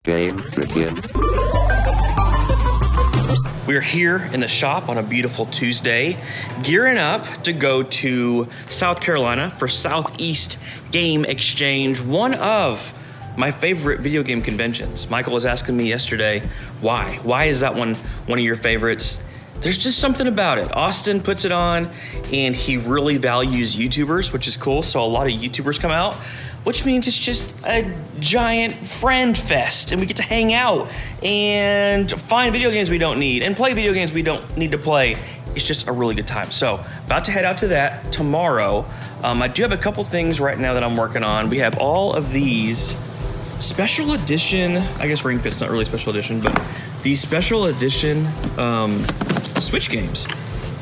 Game begin. We're here in the shop on a beautiful Tuesday, gearing up to go to South Carolina for Southeast Game Exchange, one of my favorite video game conventions. Michael was asking me yesterday, why? Why is that one of your favorites? There's just something about it. Austin puts it on and he really values YouTubers, which is cool. So a lot of YouTubers come out, which means it's just a giant friend fest and we get to hang out and find video games we don't need and play video games we don't need to play. It's just a really good time. So about to head out to that tomorrow. I do have a couple things right now that I'm working on. We have all of these special edition, I guess Ring Fit's not really special edition, but these special edition Switch games.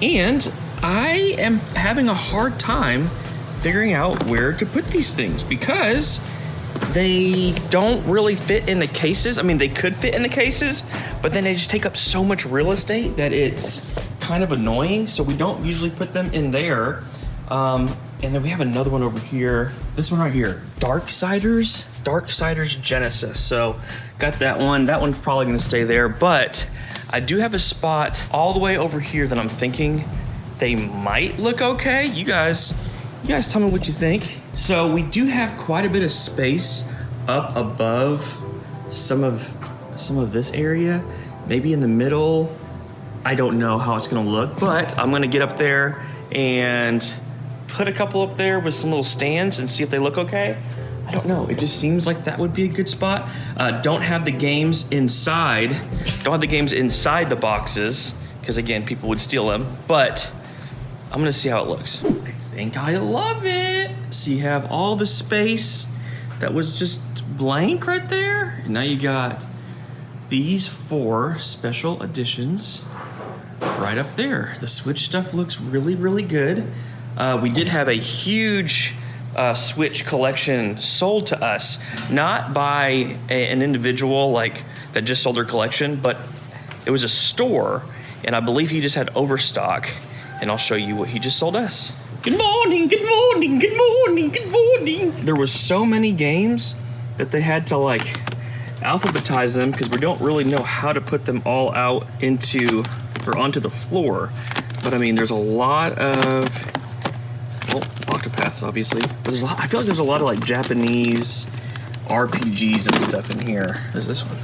And I am having a hard time figuring out where to put these things because they don't really fit in the cases. I mean, they could fit in the cases, but then they just take up so much real estate that it's kind of annoying. So we don't usually put them in there. And then we have another one over here. This one right here, Darksiders Genesis. So got that one. That one's probably gonna stay there, but I do have a spot all the way over here that I'm thinking they might look okay. You guys tell me what you think. So we do have quite a bit of space up above some of this area, maybe in the middle. I don't know how it's gonna look, but I'm gonna get up there and put a couple up there with some little stands and see if they look okay. I don't know, it just seems like that would be a good spot. Don't have the games inside the boxes, because again, people would steal them, but I'm gonna see how it looks. I think I love it. So you have all the space that was just blank right there. And now you got these 4 special editions right up there. The Switch stuff looks really, really good. We did have a huge Switch collection sold to us, not by an individual like that just sold their collection, but it was a store, and I believe he just had overstock, and I'll show you what he just sold us. Good morning, good morning, good morning, good morning. There was so many games that they had to like alphabetize them because we don't really know how to put them all out onto the floor. But I mean, there's a lot of, well, Octopaths obviously. But I feel like there's a lot of like Japanese RPGs and stuff in here. There's this one,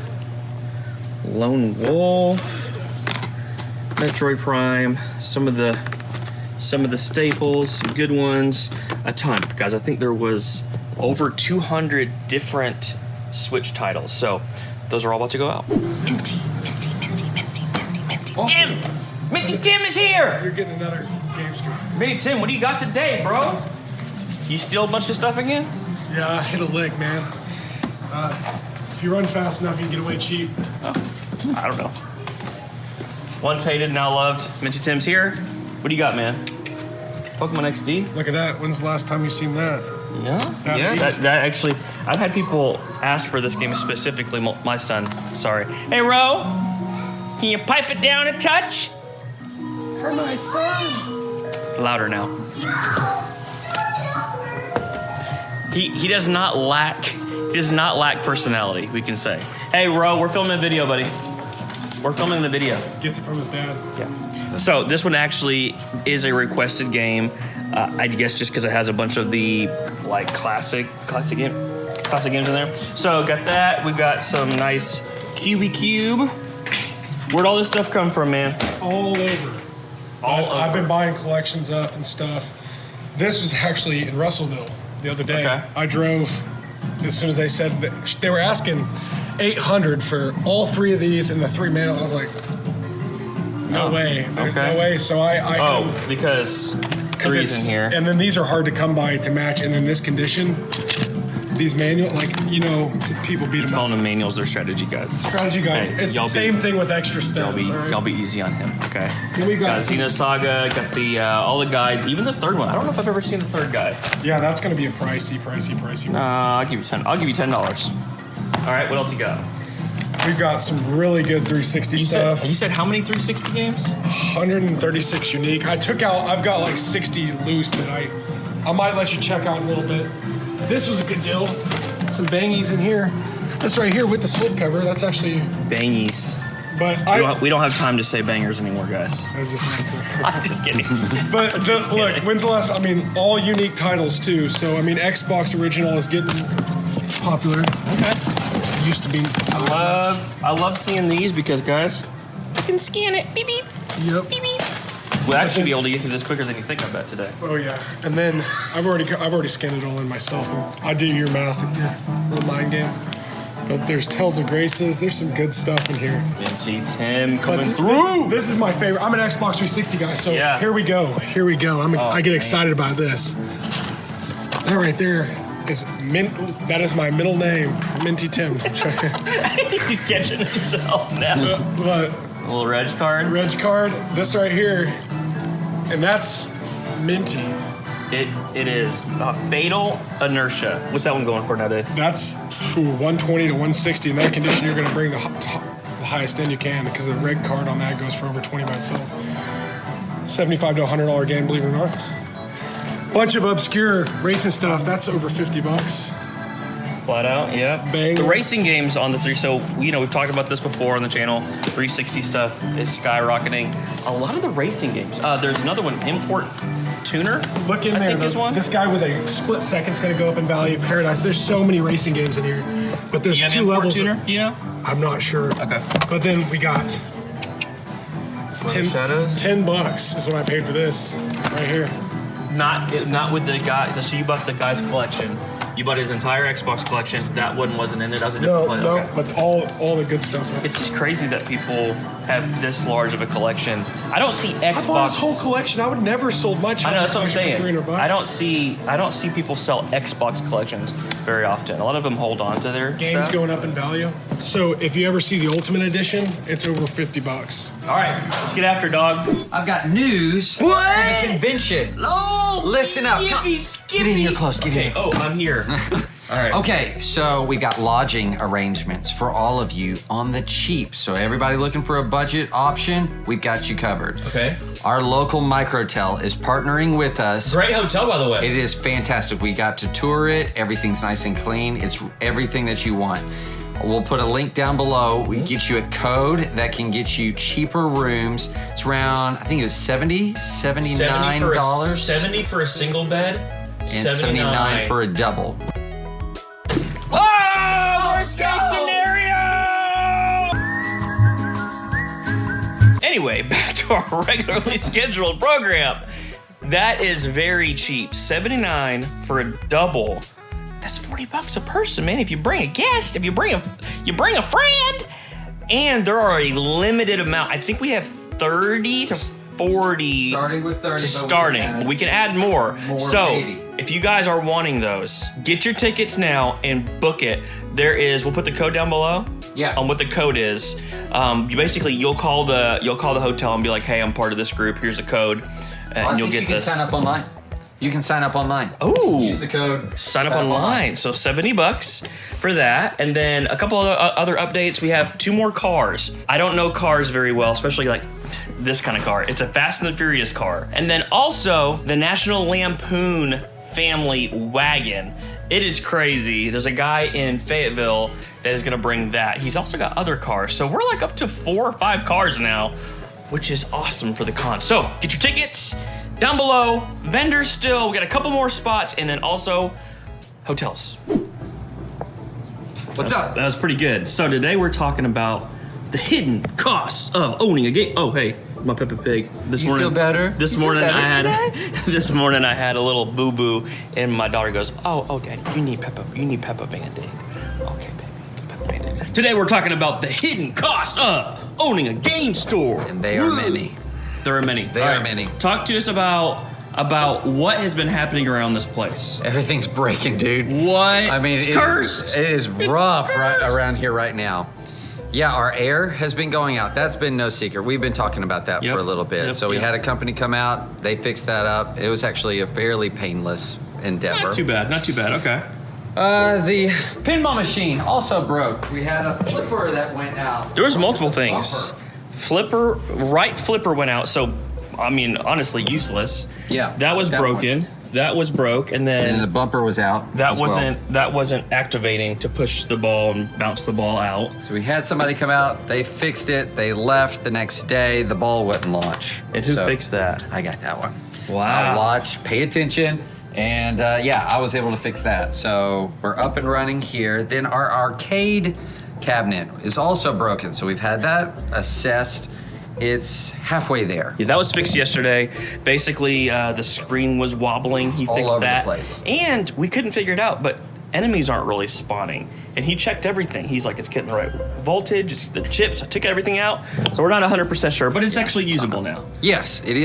Lone Wolf, Metroid Prime, some of the staples, some good ones, a ton. Guys, I think there was over 200 different Switch titles. So those are all about to go out. Minty. Tim! Minty Tim is here! You're getting another game stream. Minty Tim, what do you got today, bro? You steal a bunch of stuff again? Yeah, I hit a lick, man. If you run fast enough, you can get away cheap. Oh, I don't know. Once hated, now loved. Minty Tim's here. What do you got, man? Pokemon XD? Look at that. When's the last time you seen that? Yeah. That actually, I've had people ask for this game specifically. My son, sorry. Hey, Ro, can you pipe it down a touch? For my son. Louder now. He does not lack personality, we can say. Hey, Ro, we're filming a video, buddy. We're filming the video. Gets it from his dad. Yeah. So this one actually is a requested game. I guess just because it has a bunch of the like classic games in there. So got that. We've got some nice Cube. Where'd all this stuff come from, man? All over. I've been buying collections up and stuff. This was actually in Russellville the other day. Okay. I drove as soon as they said that they were asking $800 for all 3 of these and the 3 manual. I was like, no way. Okay. No way. So I because 3's in here. And then these are hard to come by to match. And then this condition, these manual, like, you know, people beat them up. Calling them manuals, they're strategy guides. Strategy guides. Hey, it's the same thing with extra steps. Y'all be easy on him, okay? Here we got Xenosaga, got the all the guides, even the 3rd one. I don't know if I've ever seen the 3rd guide. Yeah, that's gonna be a pricey one. I'll give you $10. I'll give you $10. All right, what else you got? We've got some really good 360 stuff. You said how many 360 games? 136 unique. I've got like 60 loose that I might let you check out in a little bit. This was a good deal. Some bangies in here. This right here with the slip cover, that's actually... Bangies. But We don't have time to say bangers anymore, guys. I was just gonna say. I'm just kidding. But look, when's the last? I mean, all unique titles too. So I mean, Xbox original is getting popular. Okay. It used to be. I love seeing these because, guys, I can scan it. Beep beep. Yep. Beep beep. We'll actually be able to get through this quicker than you think, I bet, today. Oh yeah. And then I've already scanned it all in myself. And I do your math in your little mind game. But there's Tales of Graces. There's some good stuff in here. And see Tim coming But through. This is my favorite. I'm an Xbox 360 guy, so Yeah. here we go. Here we go. I get man. excited about this. That right there is that is my middle name, Minty Tim. He's catching himself now. But A little reg card. Reg card, this right here, and that's Minty. It is Fatal Inertia. What's that one going for nowadays? That's 120 to 160. In that condition, you're going to bring the highest end you can because the red card on that goes for over 20 by itself. $75 to $100 game, believe it or not. Bunch of obscure racing stuff. That's over 50 bucks. Flat out, yeah. Bang. The racing games on the we've talked about this before on the channel. 360 stuff is skyrocketing. A lot of the racing games. There's another one, Import Tuner. Look in I there. think is one. This guy was a split second's going to go up in value. Paradise. There's so many racing games in here, but there's Do you have two Import levels. Tuner? Do you know? I'm not sure. Okay. But then we got Shadows? $10 is what I paid for this right here. Not with the guy. So you bought the guy's collection. You bought his entire Xbox collection. That one wasn't in there. That was a different play. No, Okay. but all the good stuff's in it. It's just crazy that people have this large of a collection. I don't see Xbox. I bought his whole collection. I would never have sold my I child know, that's what I'm collection for saying. 300 bucks. I don't see people sell Xbox collections very often. A lot of them hold on to their Games stuff. going up in value. So if you ever see the Ultimate Edition, it's over 50 bucks. All right, let's get after it, dog. I've got news. What? At a convention. Oh, Listen up. Come- Get in here close. Get in Okay. here close. Oh, I'm here. All right. Okay, so we got lodging arrangements for all of you on the cheap. So everybody looking for a budget option, we've got you covered. Okay. Our local Microtel is partnering with us. Great hotel, by the way. It is fantastic. We got to tour it. Everything's nice and clean. It's everything that you want. We'll put a link down below. We get you a code that can get you cheaper rooms. It's around, I think it was $79. 70 for a single bed. And 79 for a double. Oh, worst case scenario! Anyway, back to our regularly scheduled program. That is very cheap. 79 for a double. That's 40 bucks a person, man. If you bring a guest, if you bring a friend, and there are a limited amount. I think we have 30 to 40. Starting with 30. Starting. We can add more. So, maybe. if you guys are wanting those, get your tickets now and book it. We'll put the code down below. Yeah. On what the code is. You'll call the hotel and be like, hey, I'm part of this group. Here's the code, and you'll get this. You can sign up online. You can sign up online. Oh. Use the code. Sign up online. So 70 bucks for that. And then a couple other updates. We have 2 more cars. I don't know cars very well, especially like this kind of car. It's a Fast and the Furious car. And then also the National Lampoon family wagon. It is crazy. There's a guy in Fayetteville that is gonna bring that. He's also got other cars. So we're like up to 4 or 5 cars now, which is awesome for the con. So get your tickets. Down below, vendors still, we got a couple more spots, and then also hotels. What's up? That was pretty good. So today we're talking about the hidden costs of owning a game. Oh, hey, my Peppa Pig. This You morning, feel better? This You feel morning better I had today? this morning I had a little boo boo, and my daughter goes, "Oh, Daddy, you need Peppa Band-Aid." Okay, baby, get Peppa Band-Aid. Today we're talking about the hidden costs of owning a game store. And they are many. There are many. They All are right. many. Talk to us about what has been happening around this place. Everything's breaking, dude. What? I mean, It's cursed. It is rough right cursed. around here right now. Yeah, our air has been going out. That's been no secret. We've been talking about that Yep. for a little bit. Yep, So we yep. had a company come out. They fixed that up. It was actually a fairly painless endeavor. Not too bad. Not too bad. Okay. The pinball machine also broke. We had a flipper that went out. There was multiple things. Flipper went out. So, I mean, honestly, useless. Yeah, That was that broken. that was broke, and then And the bumper was out. that as well. wasn't activating to push the ball and bounce the ball out. So we had somebody come out, they fixed it, they left the next day, the ball wouldn't launch. And who So fixed that? I got that one. Wow. So I watch, pay attention, and yeah, I was able to fix that. So we're up and running here. Then our arcade cabinet is also broken. So we've had that assessed. It's halfway there. Yeah, that was fixed yesterday. Basically, the screen was wobbling. He All fixed over the that. place. And we couldn't figure it out, but enemies aren't really spawning. And he checked everything. He's like, it's getting the right voltage, it's the chips. I took everything out. So we're not 100% sure, but it's actually usable now. Yes, it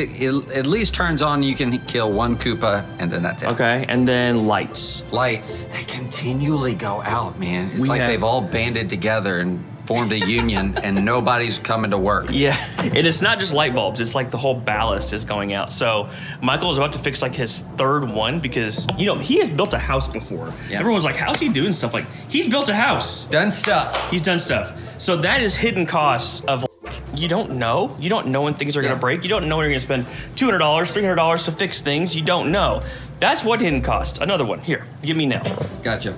at least turns on, you can kill one Koopa, and then that's it. Okay, and then lights. Lights, they continually go out, man. It's We like have- they've all banded together and formed a union, and nobody's coming to work. Yeah, and it's not just light bulbs. It's like the whole ballast is going out. So Michael is about to fix like his third one because, you know, he has built a house before. Yeah. Everyone's like, how's he doing stuff? Like, he's built a house. Done stuff. He's done stuff. So that is hidden costs of like, you don't know. You don't know when things are going to Yeah. break. You don't know when you're going to spend $200, $300 to fix things. You don't know. That's what hidden cost. Another one. Here, give me now. Gotcha.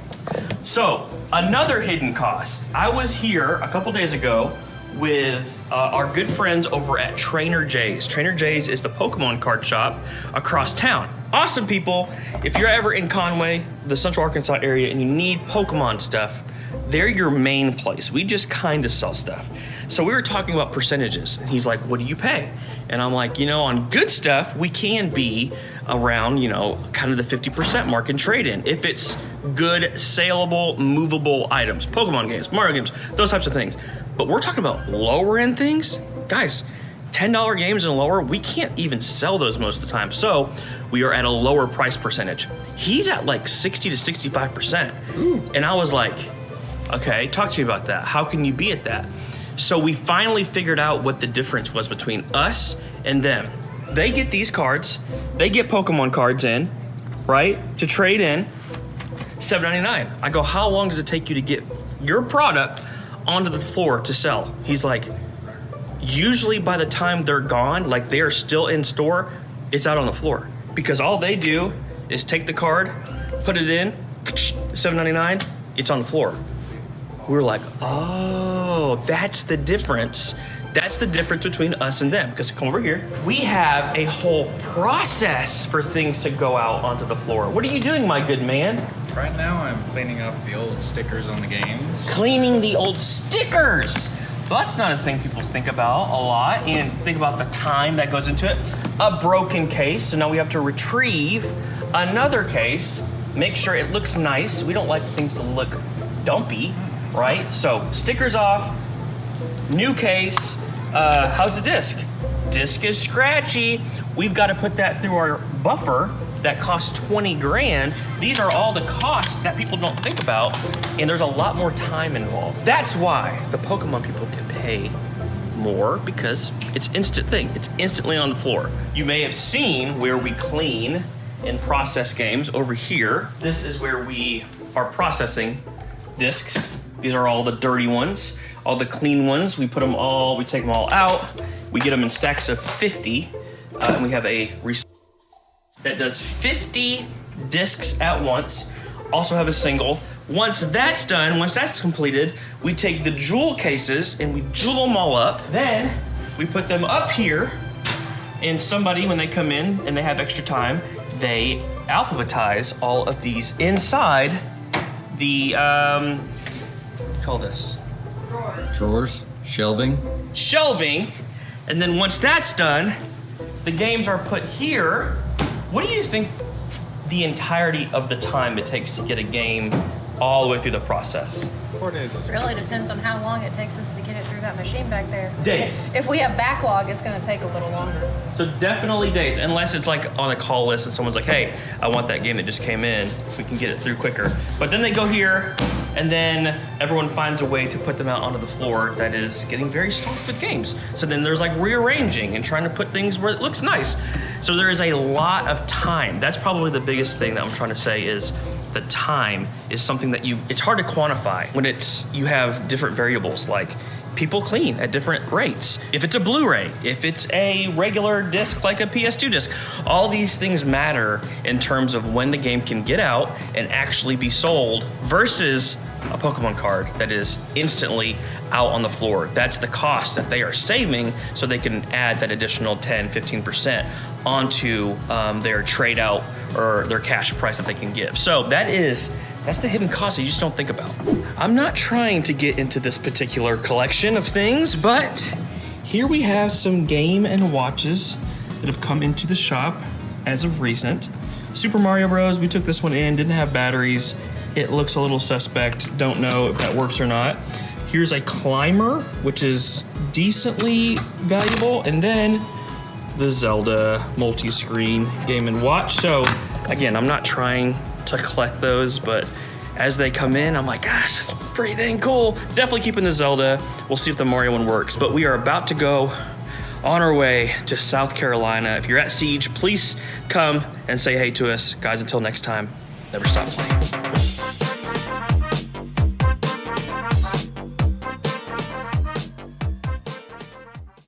So, another hidden cost. I was here a couple days ago with our good friends over at Trainer J's. Trainer J's is the Pokemon card shop across town. Awesome people. If you're ever in Conway, the Central Arkansas area, and you need Pokemon stuff, they're your main place. We just kind of sell stuff. So we were talking about percentages. And he's like, what do you pay? And I'm like, you know, on good stuff, we can be around, you know, kind of the 50% mark in trade-in. If it's good, saleable, movable items, Pokemon games, Mario games, those types of things. But we're talking about lower end things. Guys, $10 games and lower, we can't even sell those most of the time. So we are at a lower price percentage. He's at like 60 to 65%. Ooh. And I was like, okay, talk to me about that. How can you be at that? So we finally figured out what the difference was between us and them. They get these cards, they get Pokemon cards in, right? To trade in, $7.99. I go, how long does it take you to get your product onto the floor to sell? He's like, usually by the time they're gone, like they are still in store, it's out on the floor. Because all they do is take the card, put it in, $7.99, it's on the floor. We were like, oh, that's the difference. That's the difference between us and them. Because come over here, we have a whole process for things to go out onto the floor. What are you doing, my good man? Right now, I'm cleaning up the old stickers on the games. Cleaning the old stickers. Well, that's not a thing people think about a lot, and think about the time that goes into it. A broken case, so now we have to retrieve another case, make sure it looks nice. We don't like things to look dumpy, right? So stickers off, new case. How's the disc? Disc is scratchy. We've got to put that through our buffer that costs 20 grand. These are all the costs that people don't think about, and there's a lot more time involved. That's why the Pokemon people can pay more, because it's instant thing. It's instantly on the floor. You may have seen where we clean and process games over here. This is where we are processing discs. These are all the dirty ones. All the clean ones, we take them all out. We get them in stacks of 50, and we have a that does 50 discs at once. Also have a single. Once that's done, once that's completed, we take the jewel cases and we jewel them all up. Then we put them up here, and somebody, when they come in and they have extra time, they alphabetize all of these inside the, what do you call this? Drawers, shelving. Shelving. And then once that's done, the games are put here. What do you think the entirety of the time it takes to get a game all the way through the process? 4 days. Really depends on how long it takes us to get it through that machine back there. Days. If we have backlog, it's going to take a little longer. So definitely days, unless it's like on a call list and someone's like, hey, I want that game that just came in. We can get it through quicker. But then they go here, and then everyone finds a way to put them out onto the floor that is getting very stocked with games. So then there's like rearranging and trying to put things where it looks nice. So there is a lot of time. That's probably the biggest thing that I'm trying to say is the time is something that it's hard to quantify when you have different variables. Like people clean at different rates. If it's a Blu-ray, if it's a regular disc like a PS2 disc, all these things matter in terms of when the game can get out and actually be sold versus a Pokemon card that is instantly out on the floor. That's the cost that they are saving, so they can add that additional 10-15% onto their trade out or their cash price that they can give. So that's the hidden cost that you just don't think about. I'm not trying to get into this particular collection of things, but here we have some Game & Watches that have come into the shop as of recent. Super Mario Bros, we took this one in, didn't have batteries. It looks a little suspect, don't know if that works or not. Here's a Climber, which is decently valuable, and then the Zelda multi-screen Game & Watch. So again, I'm not trying to collect those, but as they come in, I'm like, gosh, it's pretty dang cool. Definitely keeping the Zelda. We'll see if the Mario one works, but we are about to go on our way to South Carolina. If you're at Siege, please come and say hey to us. Guys, until next time, never stop playing.